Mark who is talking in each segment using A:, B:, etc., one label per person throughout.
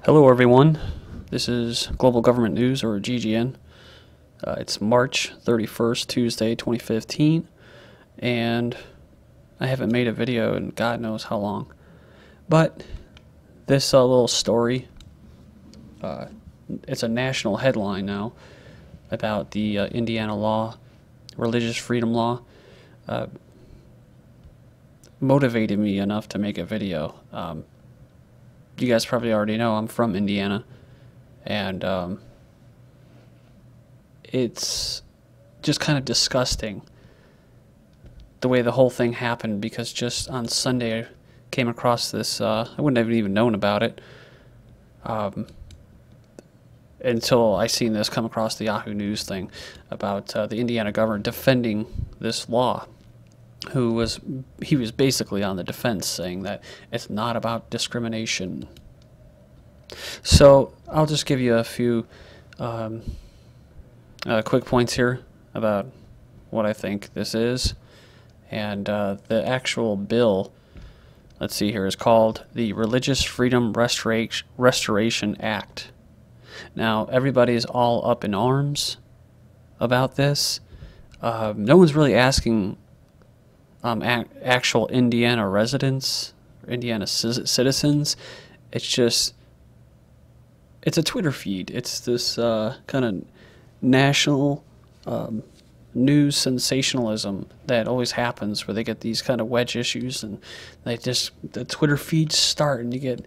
A: Hello everyone, this is Global Government News, or GGN. It's March 31st, Tuesday, 2015, and I haven't made a video in God knows how long. But this little story, it's a national headline now about the Indiana law, religious freedom law, motivated me enough to make a video. You guys probably already know I'm from Indiana, and it's just kind of disgusting the way the whole thing happened, because just on Sunday I came across this, I wouldn't have even known about it until I seen this come across the Yahoo News thing about the Indiana governor defending this law. He was basically on the defense, saying that it's not about discrimination. So I'll just give you a few quick points here about what I think this is. And the actual bill, let's see here, is called the Religious Freedom Restoration Act. Now, everybody's all up in arms about this. No one's really asking actual Indiana residents, or Indiana citizens. It's just, it's a Twitter feed. It's this kind of national news sensationalism that always happens, where they get these kind of wedge issues, and they just, the Twitter feeds start, and you get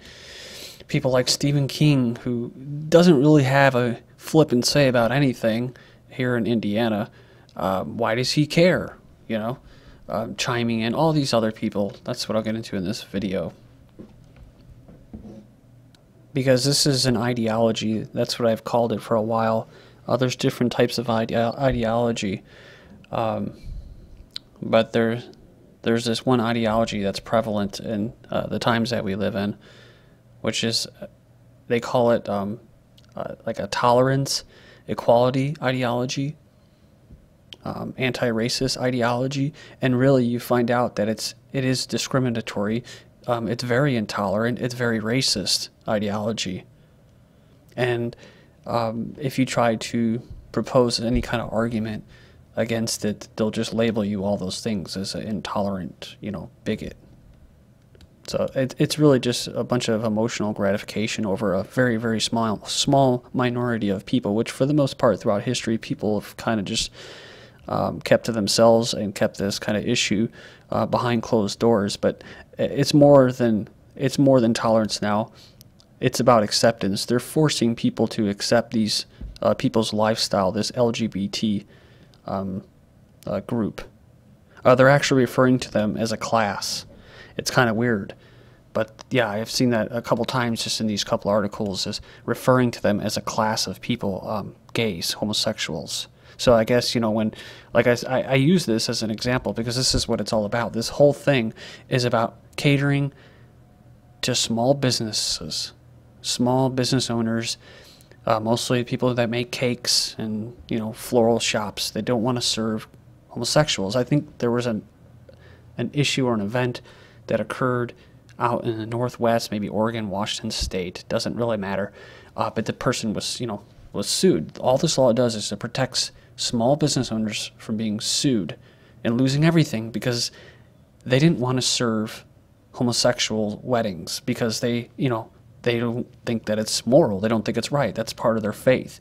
A: people like Stephen King, who doesn't really have a flip and say about anything here in Indiana. Why does he care, you know? Chiming in, all these other people. That's what I'll get into in this video, because this is an ideology. That's what I've called it for a while. There's different types of ideology, but there's this one ideology that's prevalent in the times that we live in, which is, they call it like a tolerance, equality ideology, anti-racist ideology, and really you find out that it is discriminatory. It's very intolerant. It's very racist ideology. And if you try to propose any kind of argument against it, they'll just label you all those things as an intolerant, bigot. So it's really just a bunch of emotional gratification over a very, very small minority of people, which for the most part throughout history, people have kind of just kept to themselves and kept this kind of issue behind closed doors. But it's more than tolerance now. It's about acceptance. They're forcing people to accept these people's lifestyle, this LGBT group. They're actually referring to them as a class. It's kind of weird. But yeah, I've seen that a couple times just in these couple articles, as referring to them as a class of people, gays, homosexuals. So I guess, when, like I use this as an example because this is what it's all about. This whole thing is about catering to small businesses, small business owners, mostly people that make cakes and, floral shops. They don't want to serve homosexuals. I think there was an issue or an event that occurred out in the Northwest, maybe Oregon, Washington State, doesn't really matter. But the person was, was sued. All this law does is it protects small business owners from being sued and losing everything because they didn't want to serve homosexual weddings because they don't think that it's moral. They don't think it's right. That's part of their faith.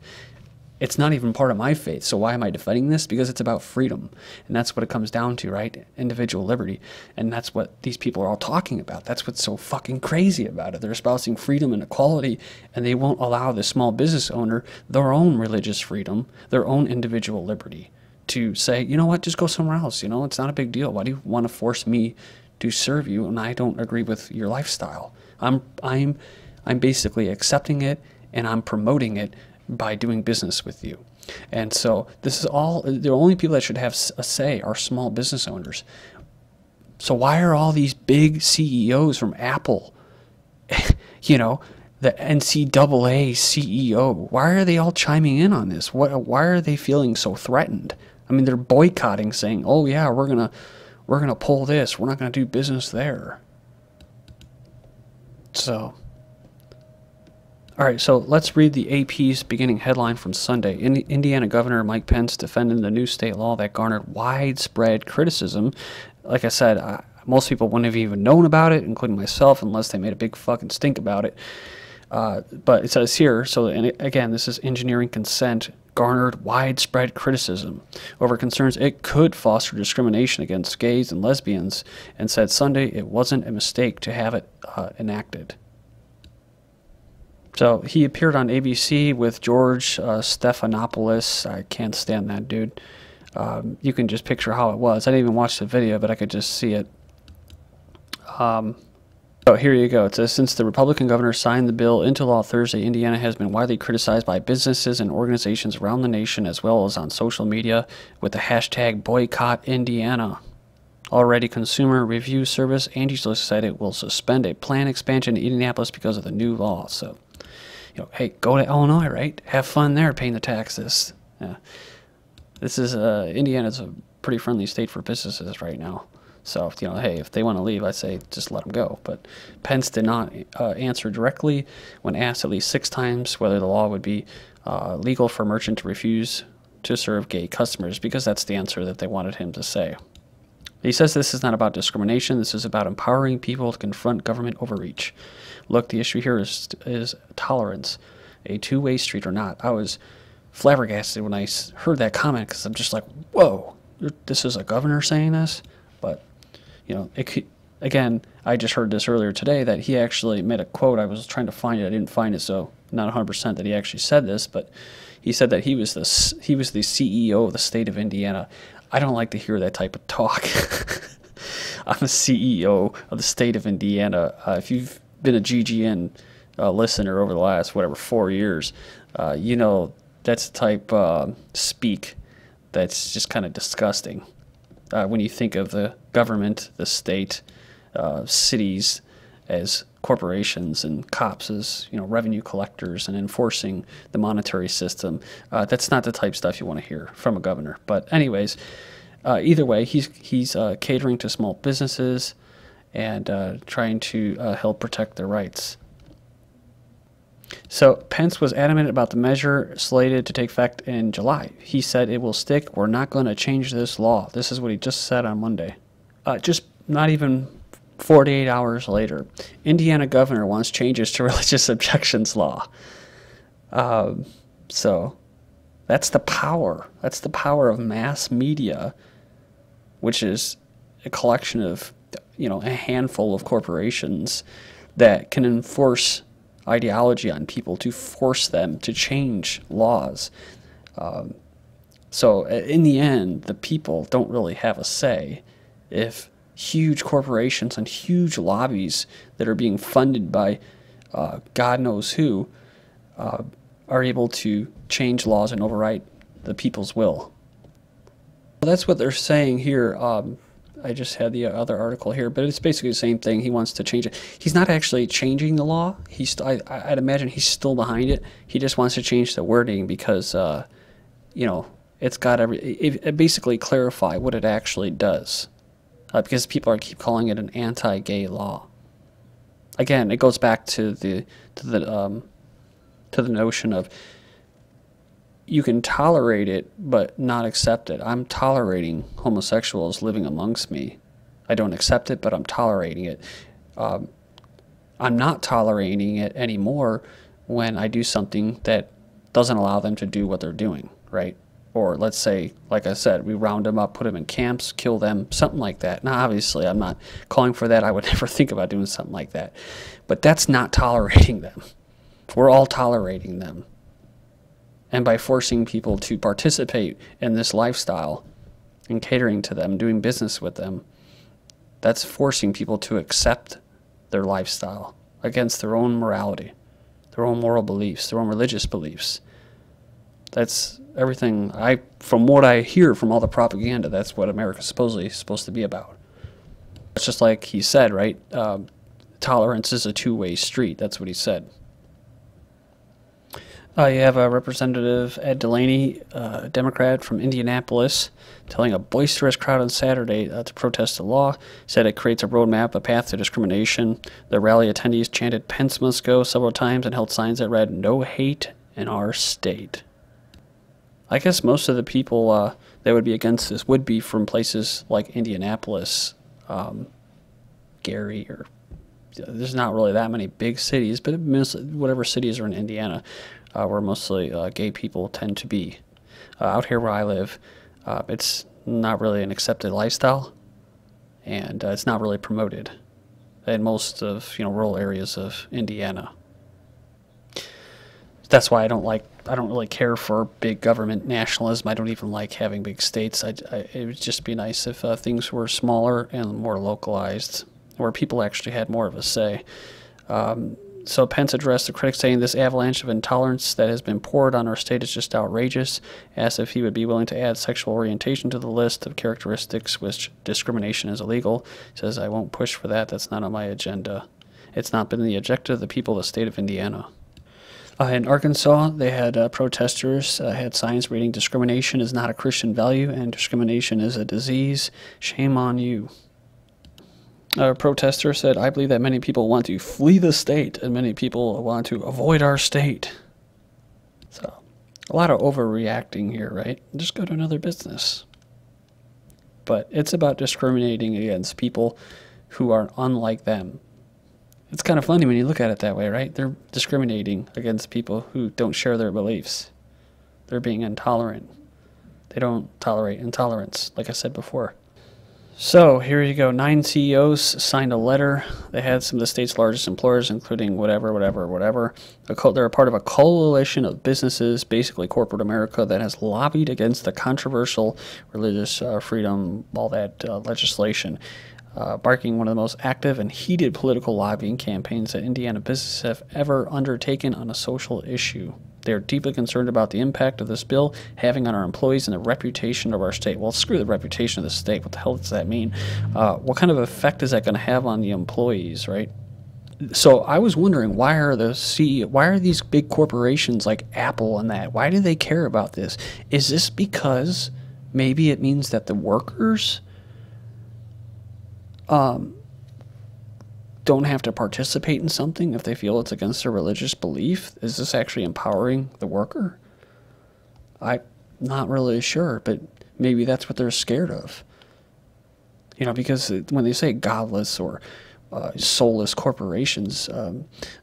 A: It's not even part of my faith. So why am I defending this? Because it's about freedom. And that's what it comes down to, right? Individual liberty. And that's what these people are all talking about. That's what's so fucking crazy about it. They're espousing freedom and equality, and they won't allow the small business owner their own religious freedom, their own individual liberty, to say, you know what, just go somewhere else. It's not a big deal. Why do you want to force me to serve you and I don't agree with your lifestyle? I'm basically accepting it, and I'm promoting it by doing business with you. And so this is all, the only people that should have a say are small business owners. So why are all these big CEOs from Apple, the NCAA CEO, why are they all chiming in on this? Why are they feeling so threatened? I mean, they're boycotting, saying, oh yeah, we're gonna pull this, we're not gonna do business there. So All right, so let's read the AP's beginning headline from Sunday. Indiana Governor Mike Pence defended the new state law that garnered widespread criticism. Like I said, most people wouldn't have even known about it, including myself, unless they made a big fucking stink about it. But it says here, so and again, this is engineering consent, garnered widespread criticism over concerns it could foster discrimination against gays and lesbians, and said Sunday it wasn't a mistake to have it enacted. So he appeared on ABC with George Stephanopoulos. I can't stand that dude. You can just picture how it was. I didn't even watch the video, but I could just see it. So here you go. It says, since the Republican governor signed the bill into law Thursday, Indiana has been widely criticized by businesses and organizations around the nation, as well as on social media, with the hashtag BoycottIndiana. Already consumer review service Angie's said it will suspend a planned expansion in Indianapolis because of the new law. So, you know, hey, go to Illinois, right? Have fun there paying the taxes. Yeah. This is, Indiana's a pretty friendly state for businesses right now. So, you know, hey, if they want to leave, I say just let them go. But Pence did not answer directly when asked at least 6 times whether the law would be legal for a merchant to refuse to serve gay customers, because that's the answer that they wanted him to say. He says this is not about discrimination. This is about empowering people to confront government overreach. Look, the issue here is tolerance, a two-way street or not. I was flabbergasted when I heard that comment, because I'm just like, whoa, this is a governor saying this? But, you know, it could, again, I just heard this earlier today that he actually made a quote. I was trying to find it. I didn't find it, so not 100% that he actually said this, but he said that he was the CEO of the state of Indiana. I don't like to hear that type of talk. I'm a CEO of the state of Indiana. If you've been a GGN listener over the last, 4 years, you know that's the type speak that's just kind of disgusting. When you think of the government, the state, cities as corporations, and cops as, you know, revenue collectors and enforcing the monetary system, that's not the type of stuff you want to hear from a governor. But anyways, either way, he's catering to small businesses and trying to help protect their rights. So Pence was adamant about the measure slated to take effect in July. He said it will stick. We're not going to change this law. This is what he just said on Monday. Just not even 48 hours later, Indiana governor wants changes to religious objections law. So that's the power. That's the power of mass media, which is a collection of, you know, a handful of corporations that can enforce ideology on people to force them to change laws. So in the end, the people don't really have a say if huge corporations and huge lobbies that are being funded by God knows who are able to change laws and override the people's will. That's what they're saying here. I just had the other article here, but it's basically the same thing. He wants to change it. He's not actually changing the law. I'd imagine he's still behind it. He just wants to change the wording because, you know, it's got it basically clarify what it actually does, because people keep calling it an anti-gay law. Again, it goes back to the notion of you can tolerate it but not accept it. I'm tolerating homosexuals living amongst me. I don't accept it, but I'm tolerating it. I'm not tolerating it anymore when I do something that doesn't allow them to do what they're doing, right? Or let's say, like I said, we round them up, put them in camps, kill them, something like that. Now, obviously, I'm not calling for that. I would never think about doing something like that. But that's not tolerating them. We're all tolerating them. And by forcing people to participate in this lifestyle and catering to them, doing business with them, that's forcing people to accept their lifestyle against their own morality, their own moral beliefs, their own religious beliefs. That's everything from what I hear from all the propaganda, that's what America's supposedly supposed to be about. It's just like he said, right? Tolerance is a two-way street. That's what he said. You have a Representative Ed Delaney, a Democrat from Indianapolis, telling a boisterous crowd on Saturday to protest the law. Said it creates a roadmap, a path to discrimination. The rally attendees chanted "Pence must go" several times and held signs that read "No hate in our state." I guess most of the people that would be against this would be from places like Indianapolis, Gary, or there's not really that many big cities, but whatever cities are in Indiana, where mostly gay people tend to be. Out here where I live, it's not really an accepted lifestyle, and it's not really promoted in most of rural areas of Indiana. That's why I don't really care for big government nationalism. I don't even like having big states. It would just be nice if things were smaller and more localized, where people actually had more of a say. So Pence addressed the critics, saying this avalanche of intolerance that has been poured on our state is just outrageous, asked if he would be willing to add sexual orientation to the list of characteristics which discrimination is illegal. He says, "I won't push for that. That's not on my agenda. It's not been the objective of the people of the state of Indiana." In Arkansas, they had protesters had signs reading "Discrimination is not a Christian value, and discrimination is a disease. Shame on you." A protester said, "I believe that many people want to flee the state, and many people want to avoid our state." So, a lot of overreacting here, right? Just go to another business. But it's about discriminating against people who are unlike them. It's kind of funny when you look at it that way, right? They're discriminating against people who don't share their beliefs. They're being intolerant. They don't tolerate intolerance, like I said before. So here you go. 9 CEOs signed a letter. They had some of the state's largest employers, including whatever. They're a part of a coalition of businesses, basically corporate America, that has lobbied against the controversial religious freedom, all that legislation, barking one of the most active and heated political lobbying campaigns that Indiana businesses have ever undertaken on a social issue. They are deeply concerned about the impact of this bill having on our employees and the reputation of our state. Well, screw the reputation of the state. What the hell does that mean? What kind of effect is that going to have on the employees, right? So I was wondering, why are these big corporations like Apple and that, why do they care about this? Is this because maybe it means that the workers don't have to participate in something if they feel it's against their religious belief? Is this actually empowering the worker? I'm not really sure, but maybe that's what they're scared of. Because when they say godless or soulless corporations,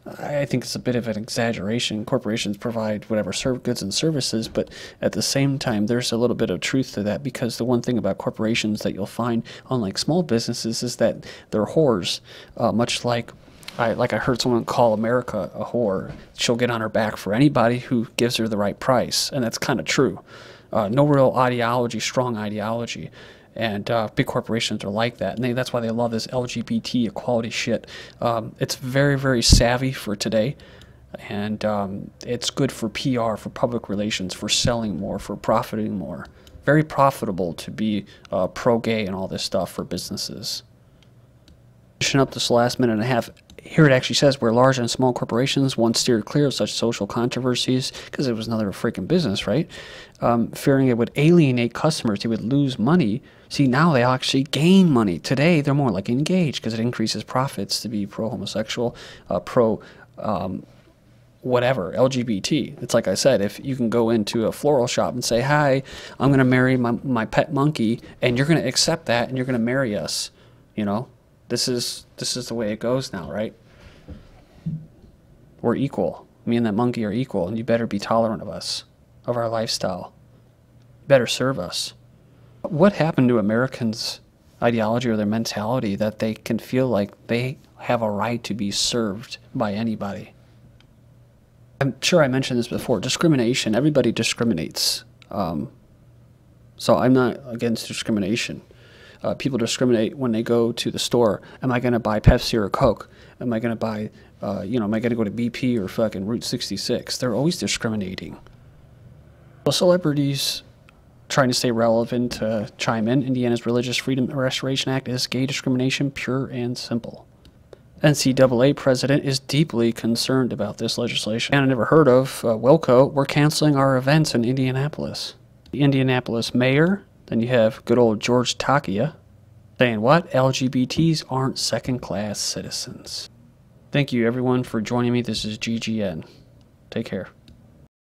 A: I think it's a bit of an exaggeration. Corporations provide whatever goods and services, but at the same time, there's a little bit of truth to that, because the one thing about corporations that you'll find, unlike small businesses, is that they're whores. Much like I heard someone call America a whore. She'll get on her back for anybody who gives her the right price, and that's kind of true. No real strong ideology. And big corporations are like that, and that's why they love this LGBT equality shit. It's very, very savvy for today, and it's good for PR, for public relations, for selling more, for profiting more. Very profitable to be pro-gay and all this stuff for businesses. Finishing up this last minute and a half, here it actually says, where large and small corporations once steered clear of such social controversies, because it was another freaking business, right? Fearing it would alienate customers, they would lose money. See, now they actually gain money. Today, they're more like engaged, because it increases profits to be pro-homosexual, whatever, LGBT. It's like I said, if you can go into a floral shop and say, "Hi, I'm going to marry my pet monkey," and you're going to accept that, and you're going to marry us, This is the way it goes now, right? We're equal. Me and that monkey are equal, and you better be tolerant of us, of our lifestyle. You better serve us. What happened to Americans' ideology or their mentality that they can feel like they have a right to be served by anybody? I'm sure I mentioned this before. Discrimination. Everybody discriminates. So I'm not against discrimination. People discriminate when they go to the store. Am I going to buy Pepsi or Coke? Am I going to buy, am I going to go to BP or fucking Route 66? They're always discriminating. Well, celebrities trying to stay relevant chime in. Indiana's Religious Freedom Restoration Act is gay discrimination, pure and simple. NCAA president is deeply concerned about this legislation. And I never heard of Wilco. We're canceling our events in Indianapolis. The Indianapolis mayor, then you have good old George Takei, saying what? LGBTs aren't second-class citizens. Thank you, everyone, for joining me. This is GGN. Take care.